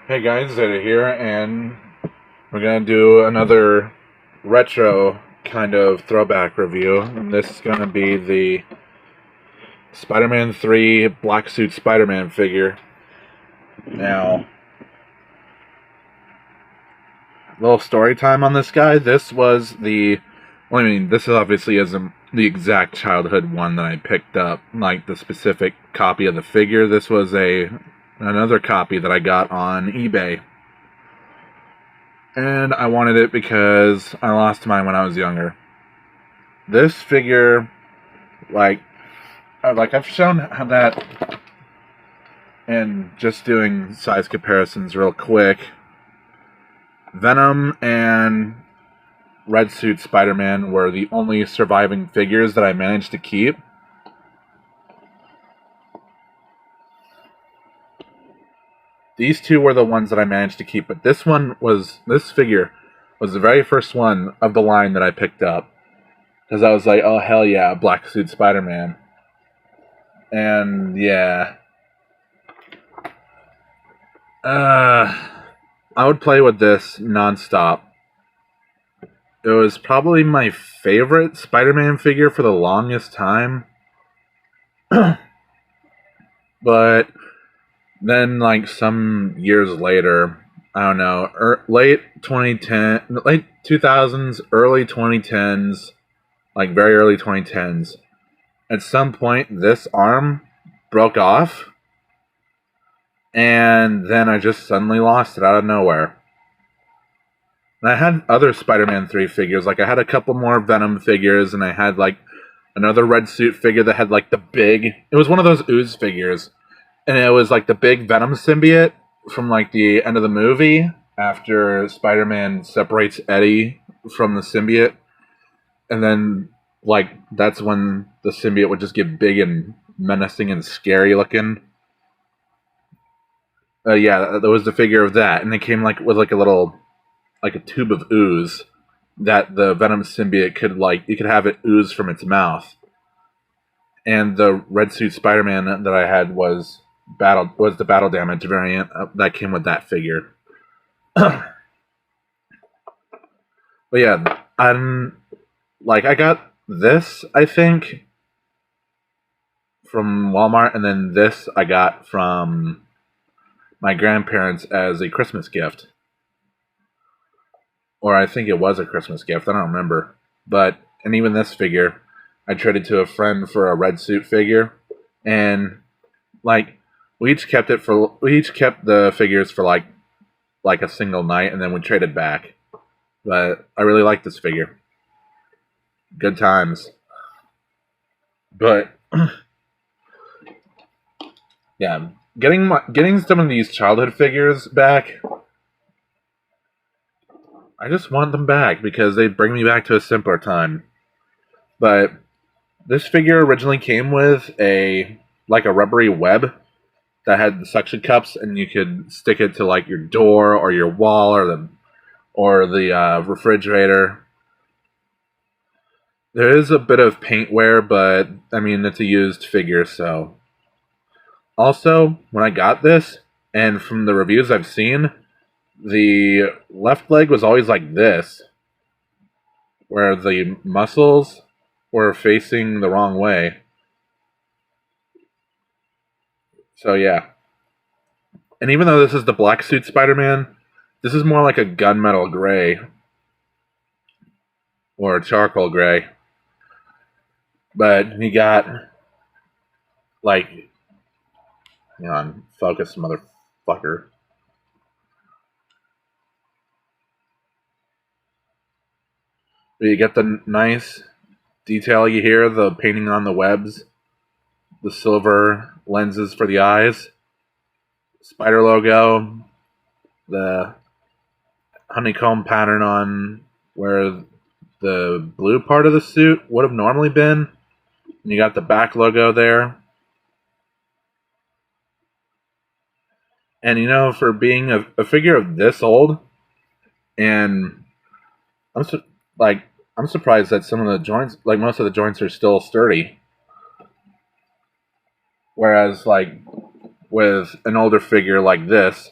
Hey guys, Zeta here, and we're gonna do another retro kind of throwback review. And this is gonna be the Spider-Man 3 Black Suit Spider-Man figure. Now, little story time on this guy. This was this is obviously isn't the exact childhood one that I picked up, like the specific copy of the figure. This was another copy that I got on eBay. And I wanted it because I lost mine when I was younger. This figure, I've shown how that, and just doing size comparisons real quick. Venom and Red Suit Spider-Man were the only surviving figures that I managed to keep. These two were the ones that I managed to keep, but this figure was the very first one of the line that I picked up. Because I was like, oh hell yeah, Black Suit Spider-Man. And yeah. I would play with this nonstop. It was probably my favorite Spider-Man figure for the longest time. But then, like, some years later, I don't know, late 2000s, early 2010s, like very early 2010s, at some point, this arm broke off, and then I just suddenly lost it out of nowhere. And I had other Spider-Man 3 figures, like I had a couple more Venom figures, and I had, like, another Red Suit figure that had, like, it was one of those ooze figures. And it was like the big Venom symbiote from like the end of the movie after Spider-Man separates Eddie from the symbiote. And then like that's when the symbiote would just get big and menacing and scary looking. Yeah, that was the figure of that. And it came like with like a tube of ooze that the Venom symbiote you could have it ooze from its mouth. And the Red Suit Spider-Man that I had was the battle damage variant that came with that figure. But yeah, I got this, I think, from Walmart, and then this I got from my grandparents as a Christmas gift. Or I think it was a Christmas gift, I don't remember. And even this figure, I traded to a friend for a Red Suit figure, and like we each kept the figures for like a single night, and then we traded back. But I really like this figure. Good times. But yeah, getting some of these childhood figures back, I just want them back because they bring me back to a simpler time. But this figure originally came with a rubbery web that had the suction cups, and you could stick it to like your door or your wall or the refrigerator. There is a bit of paint wear, but I mean it's a used figure, so. Also, when I got this, and from the reviews I've seen, the left leg was always like this, where the muscles were facing the wrong way. So yeah. And even though this is the Black Suit Spider-Man, this is more like a gunmetal gray. Or a charcoal gray. But he got, like, hang on, focus, motherfucker. But you get the nice detail you hear, the painting on the webs, the silver lenses for the eyes, spider logo, the honeycomb pattern on where the blue part of the suit would have normally been. And you got the back logo there. And you know, for being a figure of this old, and I'm surprised that some of the joints, like most of the joints, are still sturdy. Whereas, like, with an older figure like this,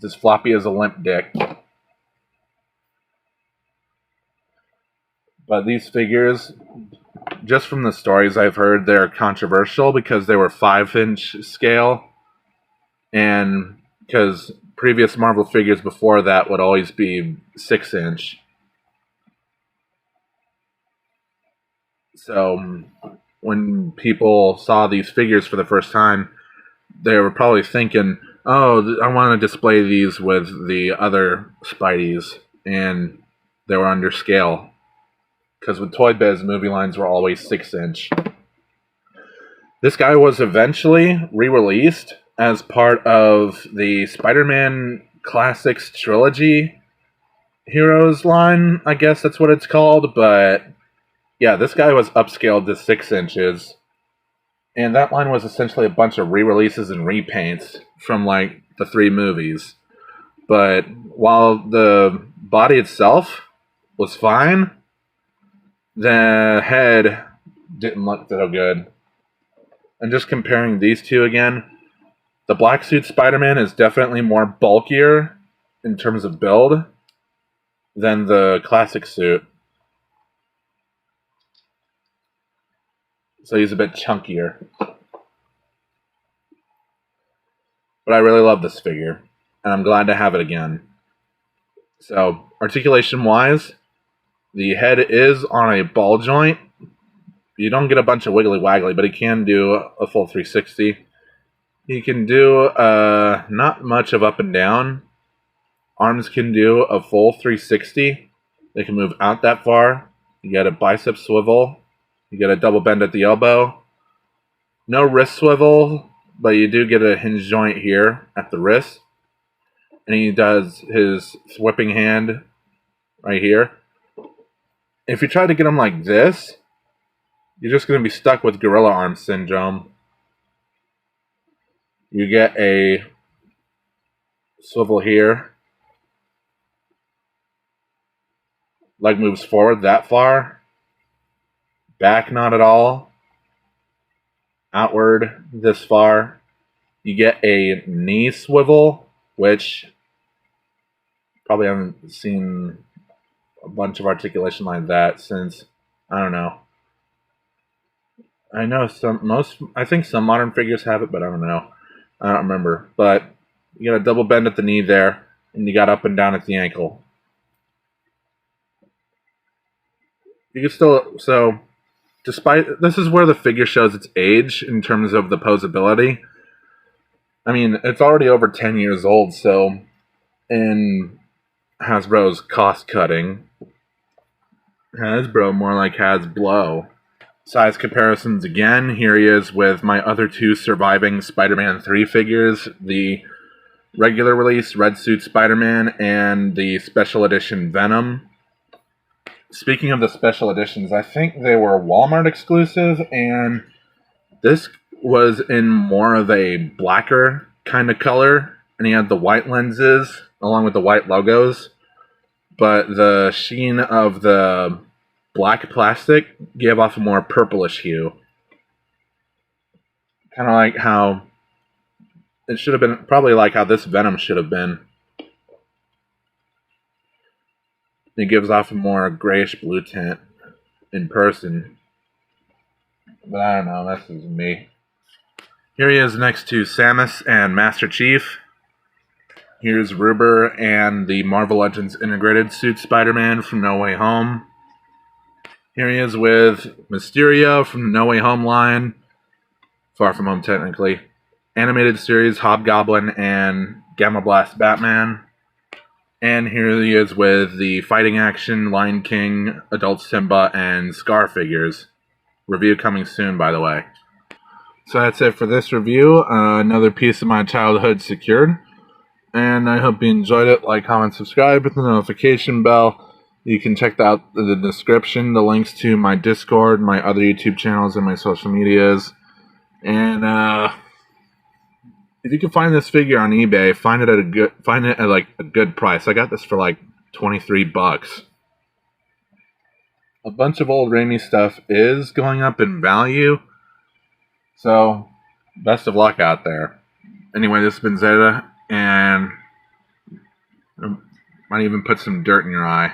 It's as floppy as a limp dick. But these figures, just from the stories I've heard, they're controversial because they were 5-inch scale. And because previous Marvel figures before that would always be 6-inch. So when people saw these figures for the first time, they were probably thinking, oh, I want to display these with the other Spideys. And they were under scale. Because with Toy Biz, movie lines were always 6-inch. This guy was eventually re-released as part of the Spider-Man Classics Trilogy Heroes line, I guess that's what it's called. But yeah, this guy was upscaled to 6 inches. And that line was essentially a bunch of re-releases and repaints from like the 3 movies. But while the body itself was fine, the head didn't look so good. And just comparing these two again, the black suit Spider-Man is definitely more bulkier in terms of build than the classic suit. So he's a bit chunkier. But I really love this figure, and I'm glad to have it again. So, articulation-wise, the head is on a ball joint. You don't get a bunch of wiggly-waggly, but he can do a full 360. He can do not much of up and down. Arms can do a full 360. They can move out that far. You get a bicep swivel. You get a double bend at the elbow. No wrist swivel, but you do get a hinge joint here at the wrist. And he does his whipping hand right here. If you try to get him like this, you're just going to be stuck with gorilla arm syndrome. You get a swivel here. Leg moves forward that far. Back not at all. Outward this far. You get a knee swivel, which probably haven't seen a bunch of articulation like that since, I don't know. I think some modern figures have it, but I don't know. I don't remember. But you got a double bend at the knee there, and you got up and down at the ankle. You can still, so despite, this is where the figure shows its age in terms of the posability. I mean, it's already over 10 years old, so in Hasbro's cost cutting, Hasbro more like Hasblo. Size comparisons again. Here he is with my other 2 surviving Spider-Man 3 figures, the regular release Red Suit Spider-Man and the special edition Venom. Speaking of the special editions, I think they were Walmart exclusive, and this was in more of a blacker kind of color, and he had the white lenses along with the white logos, but the sheen of the black plastic gave off a more purplish hue. Kind of like how it should have been, probably like how this Venom should have been. It gives off a more grayish blue tint in person. But I don't know, that's just me. Here he is next to Samus and Master Chief. Here's Ruber and the Marvel Legends Integrated Suit Spider-Man from No Way Home. Here he is with Mysterio from the No Way Home line. Far From Home, technically. Animated series Hobgoblin and Gamma Blast Batman. And here he is with the Fighting Action, Lion King, Adult Simba, and Scar figures. Review coming soon, by the way. So that's it for this review. Another piece of my childhood secured. And I hope you enjoyed it. Like, comment, subscribe, hit the notification bell. You can check out the description, the links to my Discord, my other YouTube channels, and my social medias. And if you can find this figure on eBay, find it at like a good price. I got this for like $23. A bunch of old Raimi stuff is going up in value, so best of luck out there. Anyway, this has been Zeta, and Might even put some dirt in your eye.